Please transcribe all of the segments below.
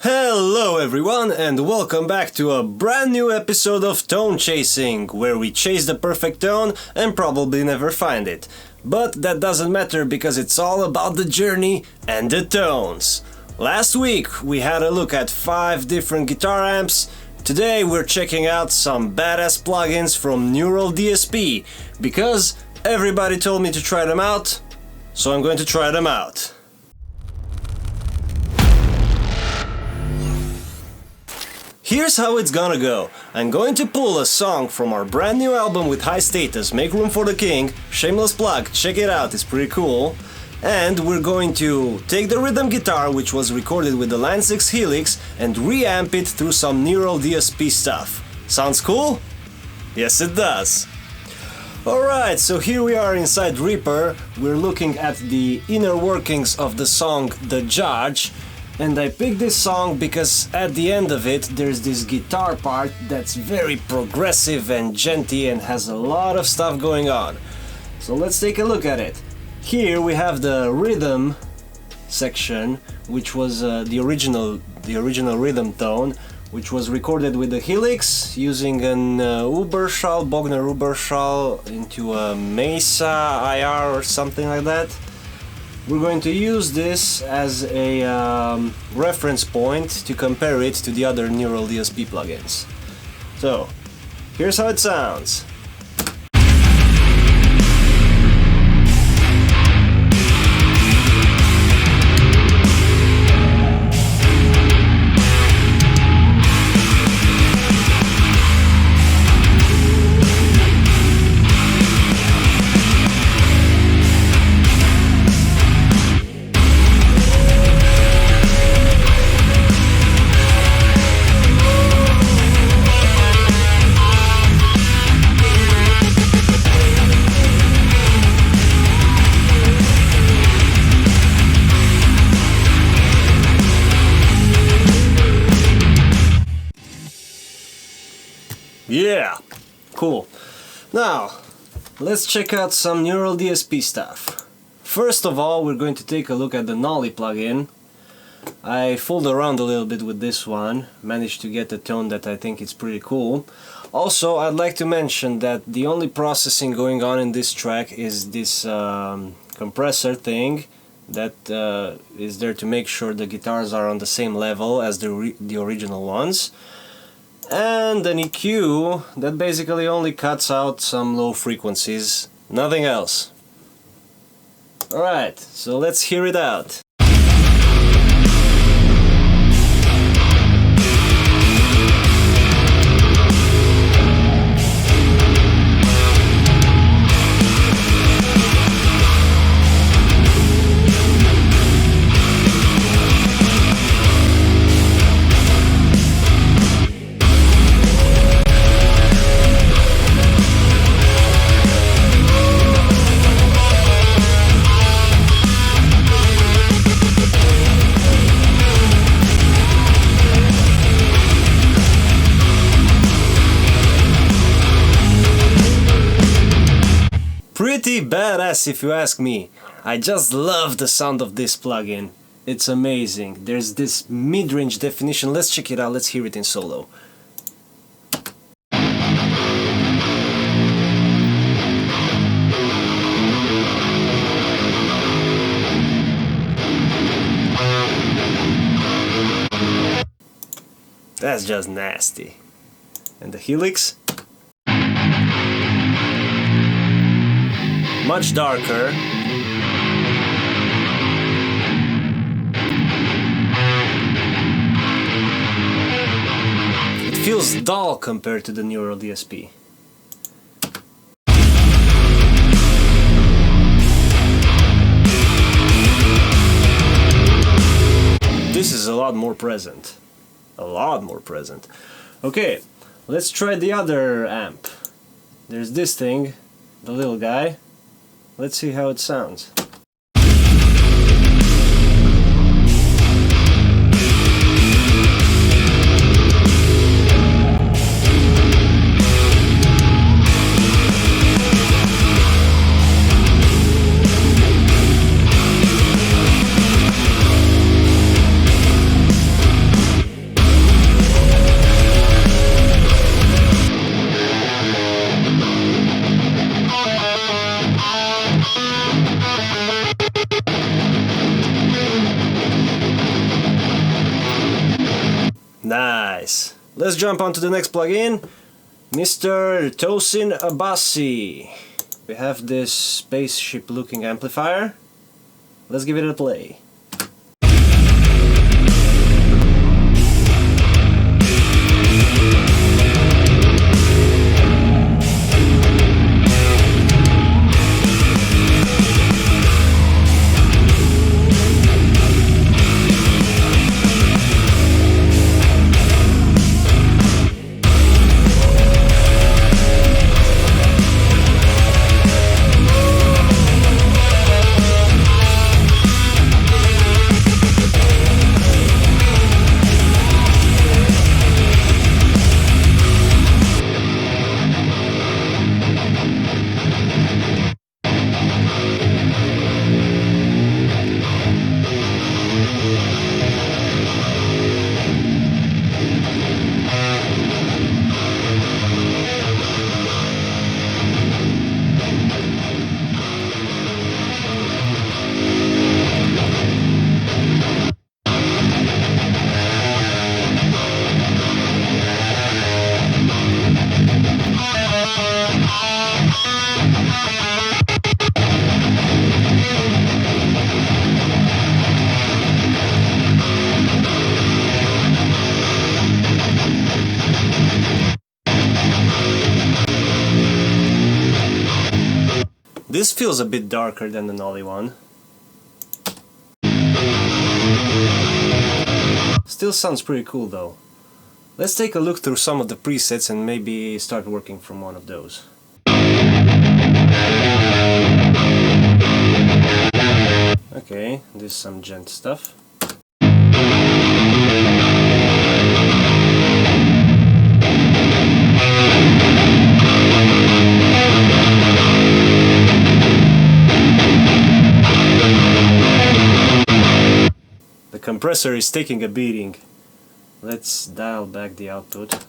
Hello everyone and welcome back to a brand new episode of Tone Chasing, where we chase the perfect tone and probably never find it. But that doesn't matter because it's all about the journey and the tones. Last week we had a look at 5 different guitar amps. Today we're checking out some badass plugins from Neural DSP because everybody told me to try them out, so I'm going to try them out. Here's how it's gonna go. I'm going to pull a song from our brand new album with high status, Make Room for the King, shameless plug, check it out, it's pretty cool. And we're going to take the rhythm guitar, which was recorded with the Line 6 Helix, and reamp it through some Neural DSP stuff. Sounds cool? Yes it does. Alright, so here we are inside Reaper, we're looking at the inner workings of the song The Judge. And I picked this song because at the end of it there's this guitar part that's very progressive and genty and has a lot of stuff going on. So let's take a look at it. Here we have the rhythm section, which was the original rhythm tone, which was recorded with the Helix using an Bogner Uberschall into a Mesa IR or something like that. We're going to use this as a reference point to compare it to the other Neural DSP plugins. So, here's how it sounds. Yeah, cool. Now, let's check out some Neural DSP stuff. First of all, we're going to take a look at the Nolly plugin. I fooled around a little bit with this one, managed to get a tone that I think is pretty cool. Also, I'd like to mention that the only processing going on in this track is this compressor thing that is there to make sure the guitars are on the same level as the original ones. And an EQ that basically only cuts out some low frequencies, nothing else. Alright, so let's hear it out. Pretty badass if you ask me. I just love the sound of this plugin. It's amazing. There's this mid-range definition. Let's check it out. Let's hear it in solo. That's just nasty. And the Helix? Much darker. It feels dull compared to the Neural DSP. This is a lot more present. A lot more present. Okay, let's try the other amp. There's this thing, the little guy. Let's see how it sounds. Nice. Let's jump on to the next plugin, Mr. Tosin Abassi. We have this spaceship looking amplifier. Let's give it a play. This feels a bit darker than the Nolly one. Still sounds pretty cool though. Let's take a look through some of the presets and maybe start working from one of those. Okay, this is some gent stuff. The compressor is taking a beating. Let's dial back the output.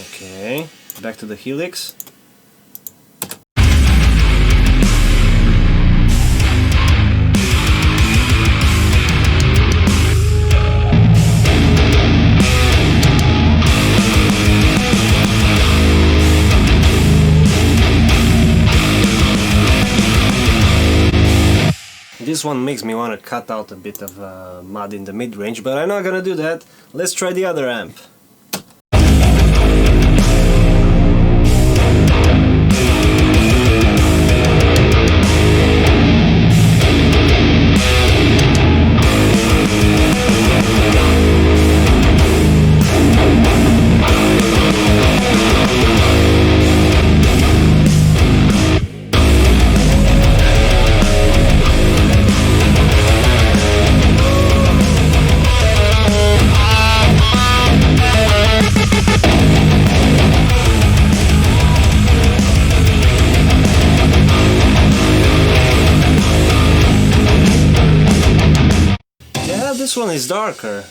Okay, back to the helix. This one makes me want to cut out a bit of mud in the mid-range, but I'm not gonna do that. Let's try the other amp. This one is darker.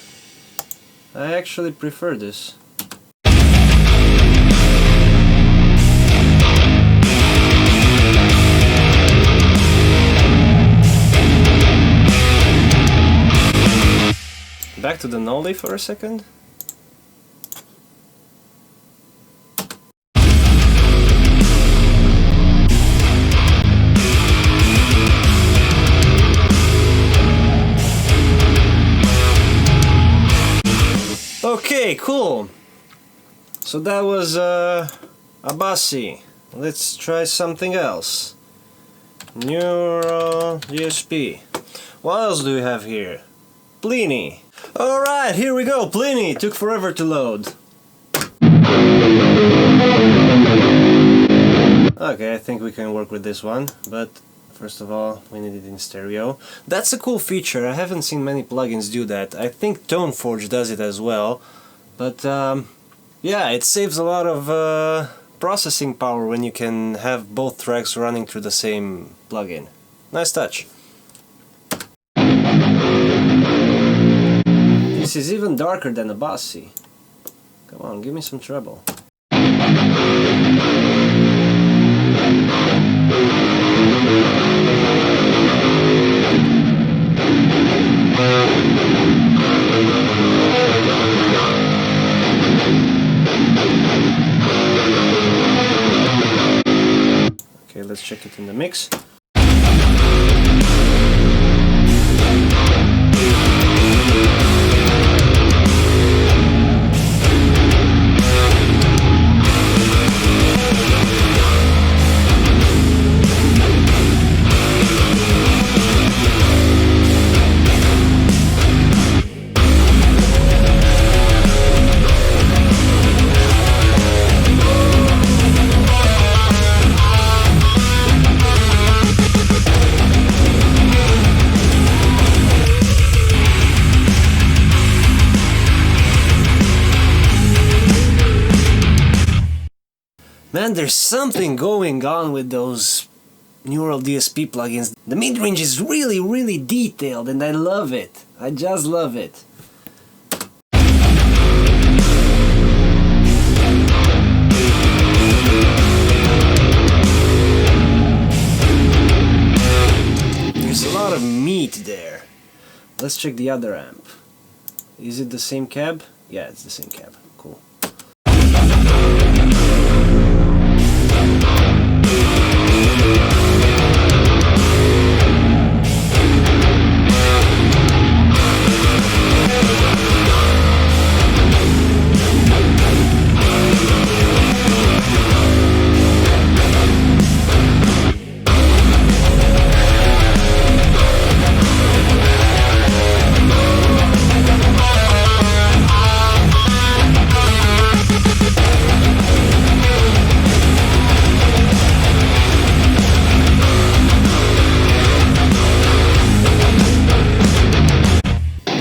I actually prefer this. Back to the Nolly for a second. Okay, cool. So that was Abassi. Let's try something else. Neural DSP. What else do we have here? Pliny. Alright, here we go. Pliny. Took forever to load. Okay, I think we can work with this one, but first of all, we need it in stereo. That's a cool feature. I haven't seen many plugins do that. I think ToneForge does it as well, but yeah, it saves a lot of processing power when you can have both tracks running through the same plugin. Nice touch. This is even darker than the Bossy. Come on, give me some treble. Okay, let's check it in the mix. Man, there's something going on with those Neural DSP plugins. The mid-range is really, really detailed and I love it. I just love it. There's a lot of meat there. Let's check the other amp. Is it the same cab? Yeah, it's the same cab. Cool.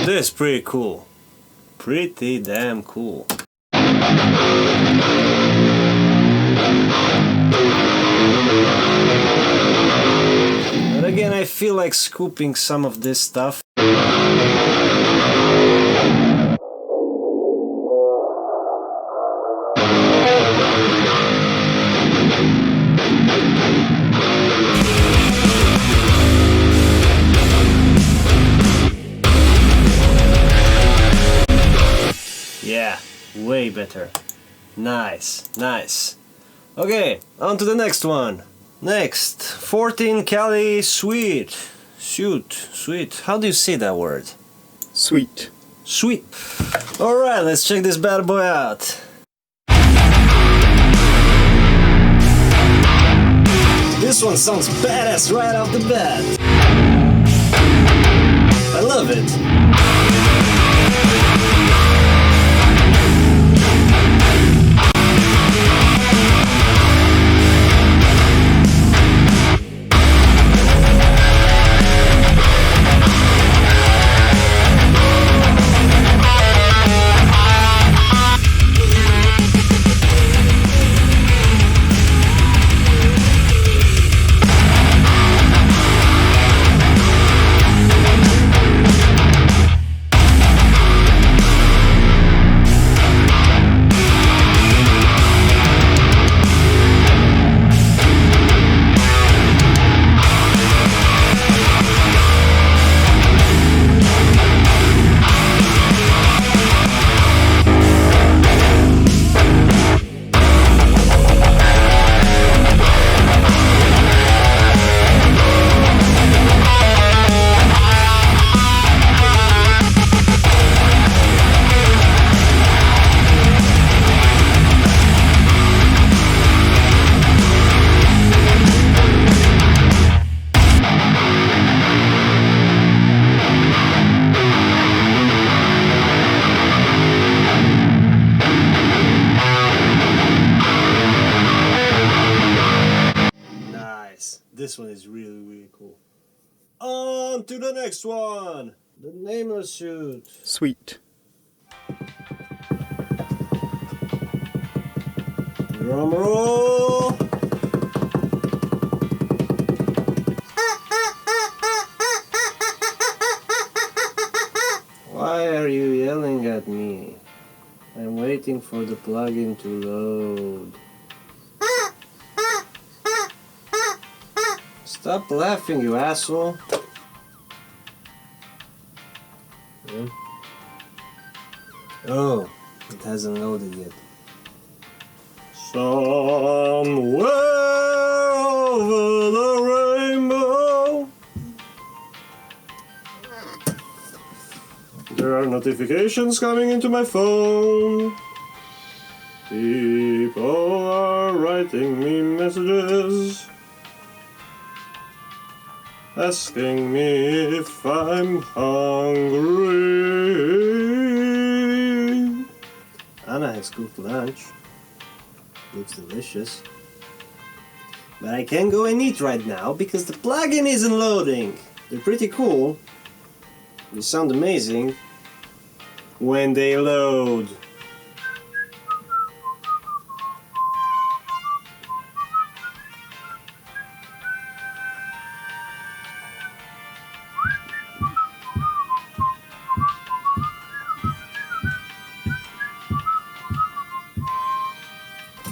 This is pretty cool. Pretty damn cool. But again, I feel like scooping some of this stuff. Yeah, way better. Nice, nice. Okay, on to the next one. Next, 14 Cali Sweet. Sweet. How do you say that word? Sweet. Sweet. Alright, let's check this bad boy out. This one sounds badass right off the bat. I love it. This one is really, really cool. On to the next one! The Nameless Shoot. Sweet. Drum roll! Why are you yelling at me? I'm waiting for the plugin to load. Stop laughing, you asshole. Yeah. Oh, it hasn't loaded yet. Somewhere over the rainbow, there are notifications coming into my phone. People are writing me messages, asking me if I'm hungry. Anna has cooked lunch. Looks delicious. But I can't go and eat right now because the plugin isn't loading. They're pretty cool. They sound amazing when they load.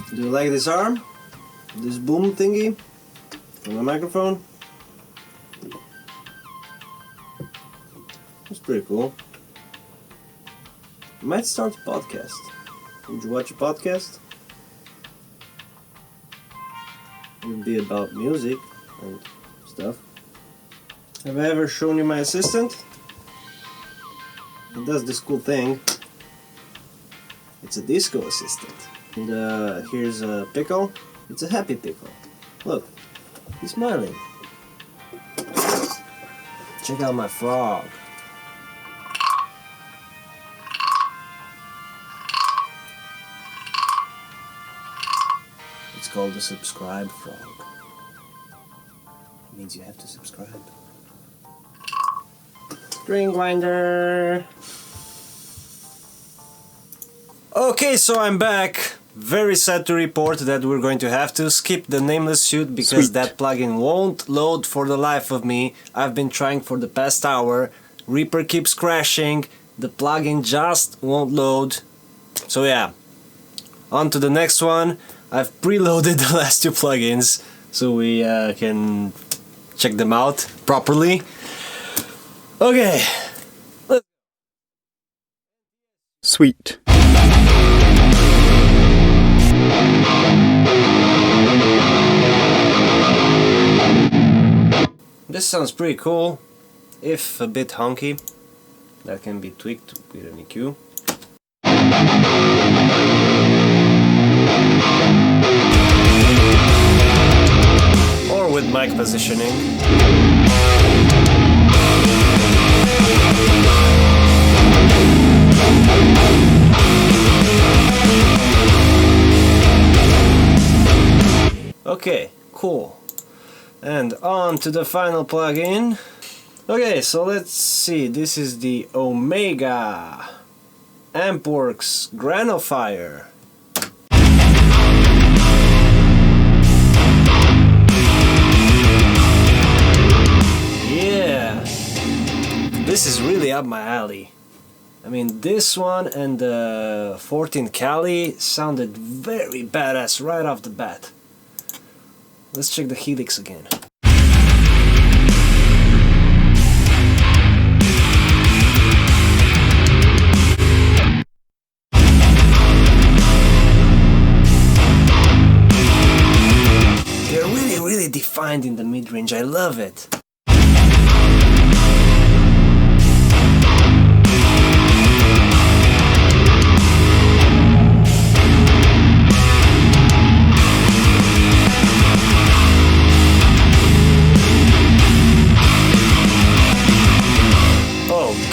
Do you like this arm? This boom thingy from the microphone? It's pretty cool. I might start a podcast. Would you watch a podcast? It would be about music and stuff. Have I ever shown you my assistant? It does this cool thing. It's a disco assistant. And here's a pickle. It's a happy pickle. Look, he's smiling. Check out my frog. It's called the subscribe frog. It means you have to subscribe. String grinder. Okay, so I'm back. Very sad to report that we're going to have to skip the nameless suit because that plugin won't load for the life of me. I've been trying for the past hour. Reaper keeps crashing. The plugin just won't load. So yeah, on to the next one. I've preloaded the last two plugins so we can check them out properly. Okay. Sweet. This sounds pretty cool, if a bit honky. That can be tweaked with an EQ. Or with mic positioning. Okay, cool. And on to the final plugin. Okay, so let's see. This is the Omega Ampworks Granofier. Yeah, this is really up my alley. I mean, this one and the 14 Cali sounded very badass right off the bat. Let's check the Helix again. They're really defined in the mid-range. I love it.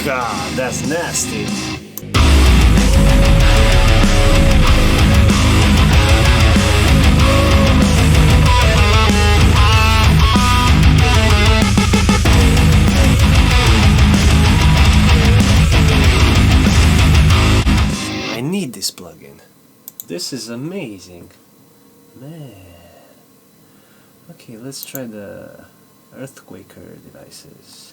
God, that's nasty. I need this plugin. This is amazing. man. Okay, let's try the Earthquaker devices.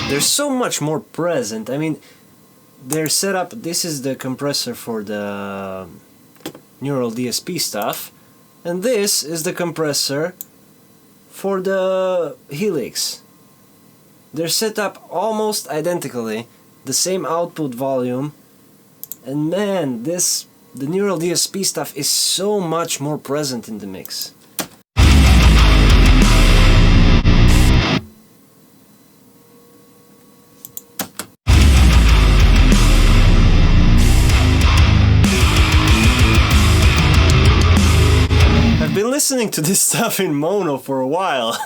They're so much more present. I mean, they're set up. This is the compressor for the Neural DSP stuff, and this is the compressor for the Helix. They're set up almost identically, the same output volume, and man, the Neural DSP stuff is so much more present in the mix. Been listening to this stuff in mono for a while.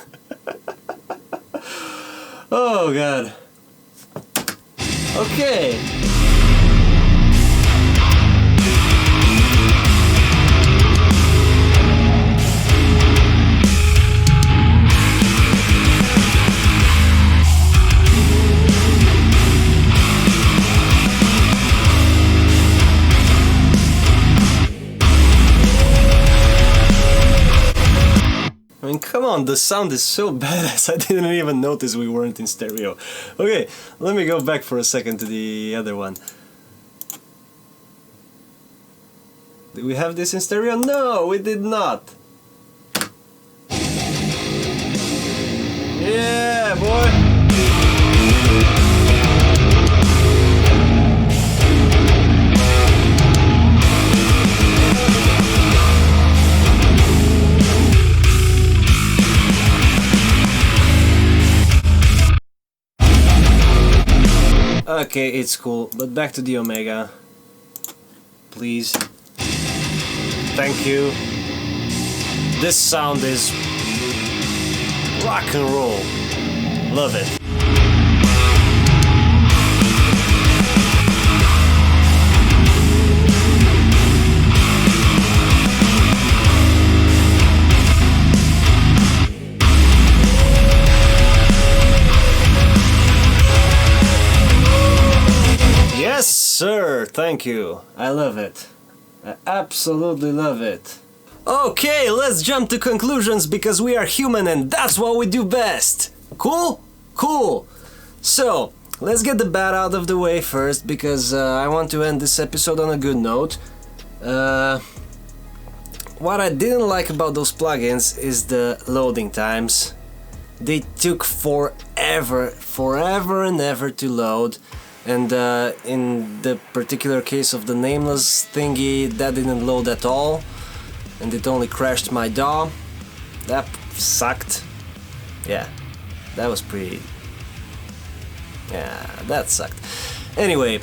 Oh god. Okay. I mean, come on, the sound is so badass, I didn't even notice we weren't in stereo. Okay, let me go back for a second to the other one. Did we have this in stereo? No, we did not. Yeah, boy! Okay, it's cool, but back to the Omega. Please. Thank you. This sound is rock and roll. Love it. Yes, sir, thank you. I love it. I absolutely love it. Okay, let's jump to conclusions because we are human and that's what we do best. Cool? Cool. So, let's get the bad out of the way first because I want to end this episode on a good note. What I didn't like about those plugins is the loading times. They took forever and ever to load. And in the particular case of the nameless thingy, that didn't load at all, and it only crashed my DAW. That sucked. Yeah, that was pretty... yeah, that sucked. Anyway,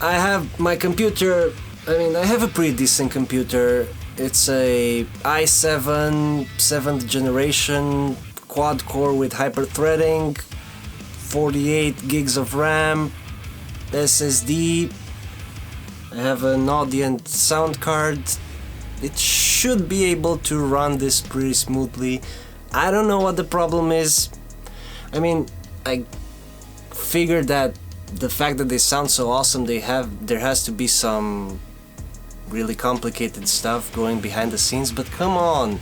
I have my computer, I mean, I have a pretty decent computer. It's a i7 7th generation quad-core with hyper-threading, 48 gigs of RAM, SSD. I have an Audient sound card. It should be able to run this pretty smoothly. I don't know what the problem is. I mean, I figured that the fact that they sound so awesome, there has to be some really complicated stuff going behind the scenes, but come on,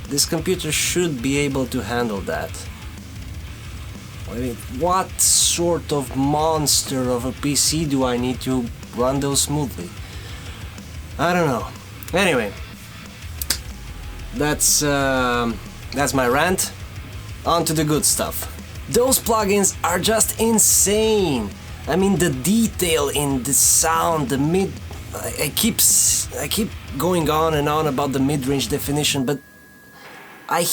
this computer should be able to handle that. I mean, what sort of monster of a PC do I need to run those smoothly? I don't know. Anyway, that's my rant. On to the good stuff. Those plugins are just insane. I mean, the detail in the sound, I keep going on and on about the mid-range definition, but I'm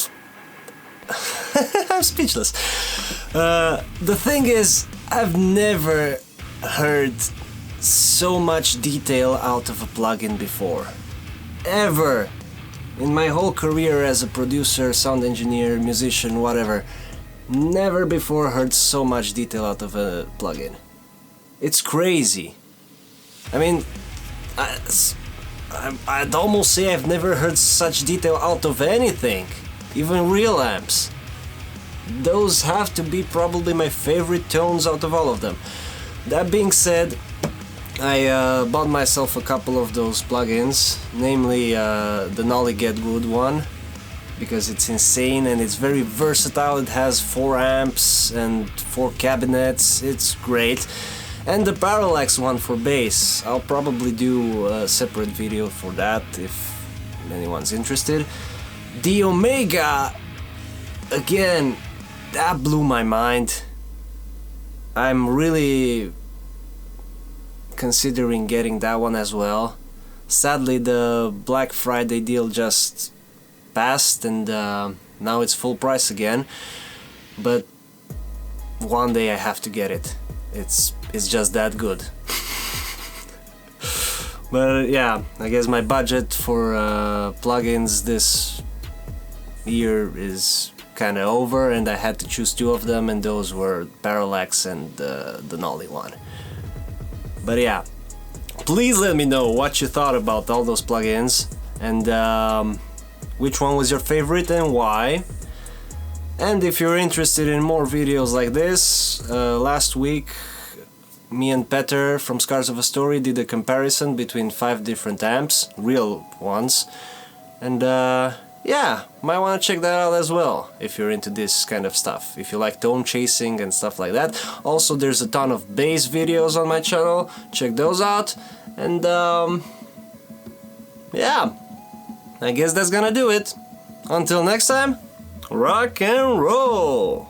speechless. The thing is, I've never heard so much detail out of a plugin before. Ever. In my whole career as a producer, sound engineer, musician, whatever, never before heard so much detail out of a plugin. It's crazy. I mean, I'd almost say I've never heard such detail out of anything, even real amps. Those have to be probably my favorite tones out of all of them. That being said, I bought myself a couple of those plugins, namely the Nolly Get Good one, because it's insane and it's very versatile. It has 4 amps and 4 cabinets, it's great. And the Parallax one for bass. I'll probably do a separate video for that if anyone's interested. The Omega, again, that blew my mind. I'm really considering getting that one as well. Sadly, the Black Friday deal just passed and now it's full price again, but one day I have to get it. It's just that good. But yeah, I guess my budget for plugins this year is kind of over, and I had to choose 2 of them, and those were Parallax and the Nolly one. But yeah, please let me know what you thought about all those plugins, and which one was your favorite and why. And if you're interested in more videos like this, last week me and Petter from Scars of a Story did a comparison between 5 different amps, real ones, and yeah, might want to check that out as well if you're into this kind of stuff, if you like tone chasing and stuff like that. Also, there's a ton of bass videos on my channel, check those out, and yeah, I guess that's gonna do it. Until next time, rock and roll!